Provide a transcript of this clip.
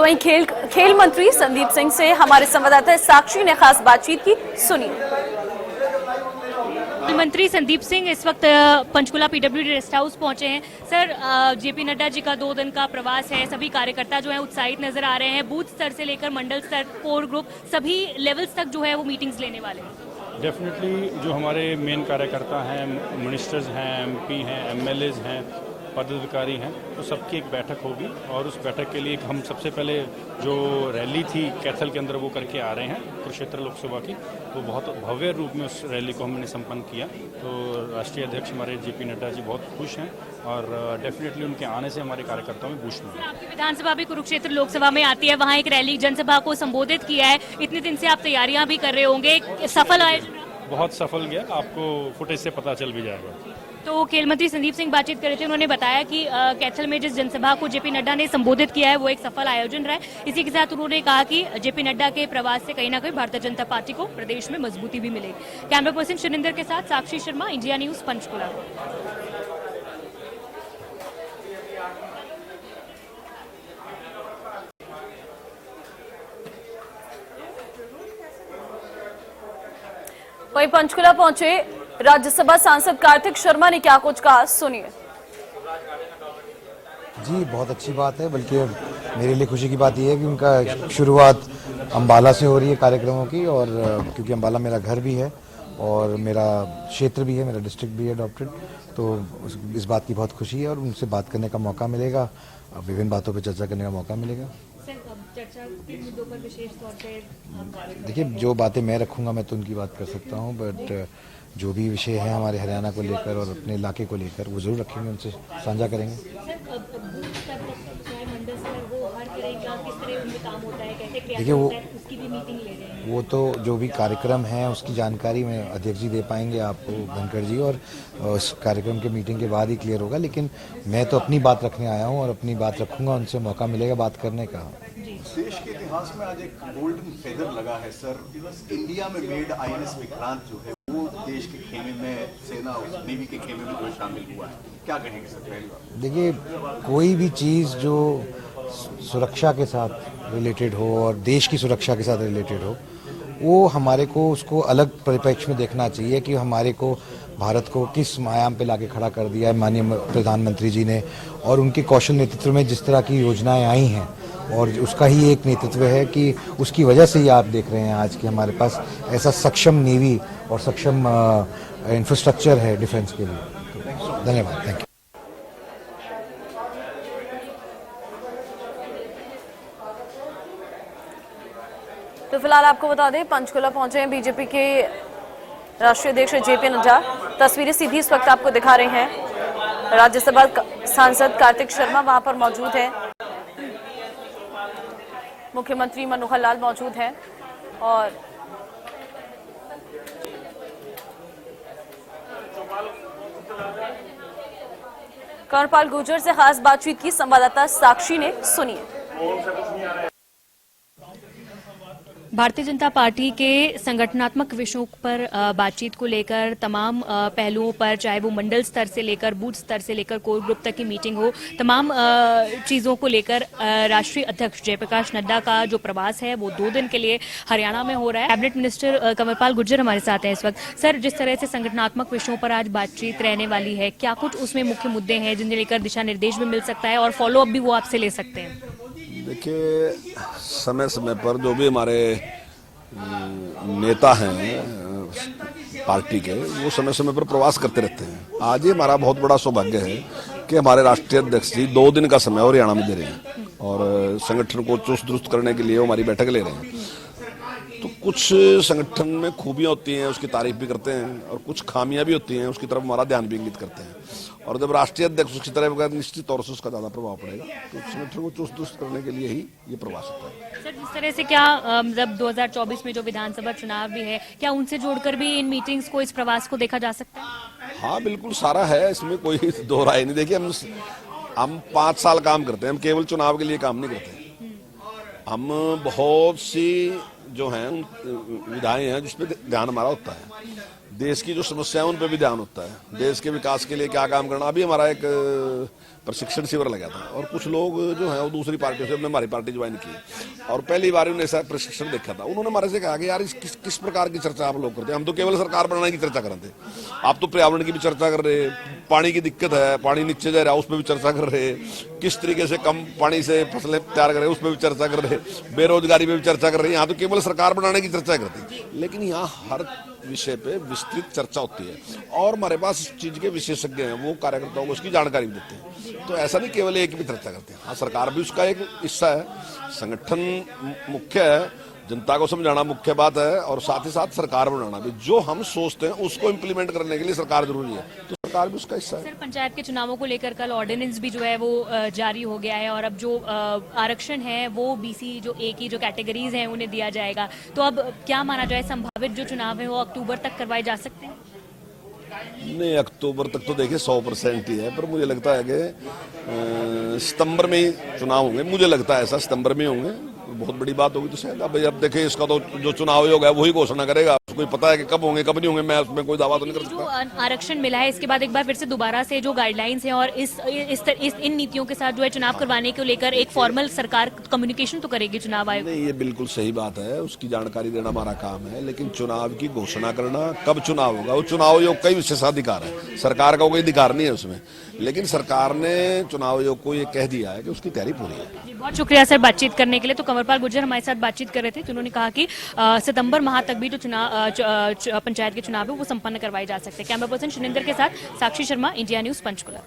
तो वहीं खेल मंत्री संदीप सिंह से हमारे संवाददाता साक्षी ने खास बातचीत की, सुनिए। मंत्री संदीप सिंह इस वक्त पंचकुला पीडब्ल्यूडी रेस्ट हाउस पहुंचे हैं। सर, जेपी नड्डा जी का 2 दिन का प्रवास है, सभी कार्यकर्ता जो है उत्साहित नजर आ रहे हैं। बूथ स्तर से लेकर मंडल स्तर, कोर ग्रुप, सभी लेवल्स तक जो है वो मीटिंग्स लेने वाले हैं। डेफिनेटली जो हमारे मेन कार्यकर्ता हैं, मिनिस्टर्स हैं, एमपी हैं, एमएलएज हैं, पदाधिकारी हैं, तो सबकी एक बैठक होगी और उस बैठक के लिए हम सबसे पहले जो रैली थी कैथल के अंदर वो करके आ रहे हैं कुरुक्षेत्र लोकसभा की, तो बहुत भव्य रूप में उस रैली को हमने संपन्न किया। तो राष्ट्रीय अध्यक्ष हमारे जेपी नड्डा जी बहुत खुश हैं और डेफिनेटली उनके आने से हमारे कार्यकर्ताओं में बूस्ट मिला। आपकी विधानसभा भी कुरुक्षेत्र लोकसभा में आती है, वहाँ एक रैली जनसभा को संबोधित किया है। इतने दिन से आप तैयारियां भी कर रहे होंगे, सफल आयोजन? बहुत सफल गया, आपको फुटेज से पता चल भी जाएगा। तो खेल मंत्री संदीप सिंह बातचीत कर रहे थे, उन्होंने बताया कि कैथल में जिस जनसभा को जेपी नड्डा ने संबोधित किया है वो एक सफल आयोजन रहा है। इसी के साथ उन्होंने कहा कि जेपी नड्डा के प्रवास से कहीं ना कहीं भारतीय जनता पार्टी को प्रदेश में मजबूती भी मिलेगी। कैमरा पर्सन शनिंदर के साथ साक्षी शर्मा, इंडिया न्यूज, पंचकुला। वहीं पंचकुला पहुंचे राज्यसभा सांसद कार्तिक शर्मा ने क्या कुछ कहा, सुनिए। जी, बहुत अच्छी बात है, बल्कि मेरे लिए खुशी की बात यह है कि उनका शुरुआत अंबाला से हो रही है कार्यक्रमों की, और क्योंकि अंबाला मेरा घर भी है और मेरा क्षेत्र भी है, मेरा डिस्ट्रिक्ट भी है अडॉप्टेड, तो इस बात की बहुत खुशी है और उनसे बात करने का मौका मिलेगा, विभिन्न बातों पर चर्चा करने का मौका मिलेगा। देखिए, जो बातें मैं रखूंगा मैं तो उनकी बात कर सकता हूं, बट जो भी विषय है हमारे हरियाणा को लेकर और अपने इलाके को लेकर वो जरूर रखेंगे, उनसे साझा करेंगे। देखिए, वो तो जो भी कार्यक्रम है उसकी जानकारी में अध्यक्ष जी दे पाएंगे आपको, धनखड़ जी, और उस कार्यक्रम के मीटिंग के बाद ही क्लियर होगा। लेकिन मैं तो अपनी बात रखने आया हूँ और अपनी बात रखूंगा, उनसे मौका मिलेगा बात करने का। देश के इतिहास में आज एक गोल्डन फेदर लगा है सर, इंडिया में मेड आईएनएस विक्रांत जो है वो देश के खेमे में, सेना नेवी के खेमे में जो शामिल हुआ है, क्या कहेंगे सर? पहली बात, देखिए, कोई भी चीज़ जो सुरक्षा के साथ रिलेटेड हो और देश की सुरक्षा के साथ रिलेटेड हो, वो हमारे को उसको अलग परिप्रेक्ष्य में देखना चाहिए कि हमारे को भारत को किस आयाम पे लाके खड़ा कर दिया है माननीय प्रधानमंत्री जी ने, और उनके कौशल नेतृत्व में जिस तरह की योजनाएं आई हैं, और उसका ही एक नेतृत्व है कि उसकी वजह से ही आप देख रहे हैं आज कि हमारे पास ऐसा सक्षम नेवी और सक्षम इंफ्रास्ट्रक्चर है डिफेंस के लिए। तो धन्यवाद, थैंक यू। तो फिलहाल आपको बता दें, पंचकुला पहुंचे हैं बीजेपी के राष्ट्रीय अध्यक्ष जेपी नड्डा। तस्वीरें सीधी इस वक्त आपको दिखा रहे हैं, राज्यसभा सांसद कार्तिक शर्मा वहां पर मौजूद हैं, मुख्यमंत्री मनोहर लाल मौजूद हैं और कंवरपाल गुर्जर से खास बातचीत की संवाददाता साक्षी ने, सुनिए। भारतीय जनता पार्टी के संगठनात्मक विषयों पर बातचीत को लेकर तमाम पहलुओं पर, चाहे वो मंडल स्तर से लेकर बूथ स्तर से लेकर कोर ग्रुप तक की मीटिंग हो, तमाम चीजों को लेकर राष्ट्रीय अध्यक्ष जयप्रकाश नड्डा का जो प्रवास है वो 2 दिन के लिए हरियाणा में हो रहा है। कैबिनेट मिनिस्टर कंवरपाल गुर्जर हमारे साथ हैं इस वक्त। सर, जिस तरह से संगठनात्मक विषयों पर आज बातचीत रहने वाली है, क्या कुछ उसमें मुख्य मुद्दे हैं जिन्हें लेकर दिशा निर्देश भी मिल सकता है और फॉलो अप भी वो आपसे ले सकते हैं? देखिए, समय समय पर जो भी हमारे नेता हैं पार्टी के, वो समय समय पर प्रवास करते रहते हैं। आज ही हमारा बहुत बड़ा सौभाग्य है कि हमारे राष्ट्रीय अध्यक्ष जी 2 दिन का समय हरियाणा में दे रहे हैं और संगठन को चुस्त दुरुस्त करने के लिए वो हमारी बैठक ले रहे हैं। तो कुछ संगठन में खूबियां होती हैं, उसकी तारीफ भी करते हैं, और कुछ खामियां भी होती हैं, उसकी तरफ हमारा ध्यान भी इंगित करते हैं। और जब राष्ट्रीय अध्यक्ष उसकी तरफ का, निश्चित तौर से उसका ज्यादा प्रभाव पड़ेगा, तो संगठन को चुस्त दुरुस्त करने के लिए ही ये प्रवास होता है। सर, जिस तरह से क्या मतलब 2024 में जो विधानसभा चुनाव भी है, क्या उनसे जोड़कर भी इन मीटिंग्स को, इस प्रवास को देखा जा सकता है? हाँ, बिल्कुल सारा है, इसमें कोई दो राय नहीं। देखिए, हम 5 साल काम करते हैं, हम केवल चुनाव के लिए काम नहीं करते। हम बहुत सी जो हैं विधाएं हैं जिसपे ध्यान हमारा होता है, देश की जो समस्याएं उन पे भी ध्यान होता है, देश के विकास के लिए क्या काम करना। अभी हमारा एक प्रशिक्षण शिविर लगा था और कुछ लोग जो है वो दूसरी पार्टियों से हमने हमारी पार्टी ज्वाइन की और पहली बार उन्होंने ऐसा प्रशिक्षण देखा था। उन्होंने हमारे से कहा कि यार किस प्रकार की चर्चा आप लोग करते हैं, हम तो केवल सरकार बनाने की चर्चा कर रहे थे, आप तो पर्यावरण की भी चर्चा कर रहे, पानी की दिक्कत है, पानी नीचे जा रहा है उस पर भी चर्चा कर रहे, किस तरीके से कम पानी से फसलें तैयार कर रहे उस पर भी चर्चा कर रहे, बेरोजगारी पे भी चर्चा कर रहे हैं। यहाँ तो केवल सरकार बनाने की चर्चा करती, लेकिन यहाँ हर विषय पे विस्तृत चर्चा होती है और हमारे पास इस चीज के विशेषज्ञ हैं, वो कार्यकर्ताओं को उसकी जानकारी भी देते हैं। तो ऐसा नहीं केवल एक भी चर्चा करते हैं, हाँ सरकार भी उसका एक हिस्सा है, संगठन मुख्य है, जनता को समझाना मुख्य बात है और साथ ही साथ सरकार बनाना भी। जो हम सोचते हैं उसको इम्प्लीमेंट करने के लिए सरकार जरूरी है, तो सरकार भी उसका हिस्सा है। सर, पंचायत के चुनावों को लेकर कल ऑर्डिनेंस भी जो है वो जारी हो गया है और अब जो आरक्षण है वो बीसी जो ए की जो कैटेगरीज हैं उन्हें दिया जाएगा। तो अब क्या माना जाए, संभावित जो चुनाव है वो अक्टूबर तक करवाए जा सकते हैं? नहीं, अक्टूबर तक तो देखिए 100% ही है, पर मुझे लगता है कि सितंबर में ही चुनाव होंगे, मुझे लगता है ऐसा सितंबर में होंगे। बहुत बड़ी बात होगी तो शायद अब देखिए इसका तो जो चुनाव आयोग है वही घोषणा करेगा, उसको पता है कि कब होंगे कब नहीं होंगे, मैं उसमें कोई दावा तो नहीं कर जो सकता। आरक्षण मिला है इसके बाद एक बार फिर से दोबारा से जो गाइडलाइंस हैं और इन नीतियों के साथ जो है चुनाव करवाने को लेकर एक फॉर्मल सरकार कम्युनिकेशन तो करेगी चुनाव आयोग। नहीं, ये बिल्कुल सही बात है, उसकी जानकारी देना हमारा काम है, लेकिन चुनाव की घोषणा करना, कब चुनाव होगा, वो चुनाव आयोग का ही विशेषाधिकार है, सरकार का कोई अधिकार नहीं है उसमें। लेकिन सरकार ने चुनाव आयोग को ये कह दिया है कि उसकी तैयारी पूरी है। बहुत शुक्रिया सर बातचीत करने के लिए। तो कंवरपाल गुर्जर हमारे साथ बातचीत कर रहे थे, जिन्होंने कहा कि सितंबर माह तक भी जो पंचायत के चुनाव है वो संपन्न करवाए जा सकते हैं। कैमरा पर्सन शुनिंदर के साथ साक्षी शर्मा, इंडिया न्यूज, पंचकुला।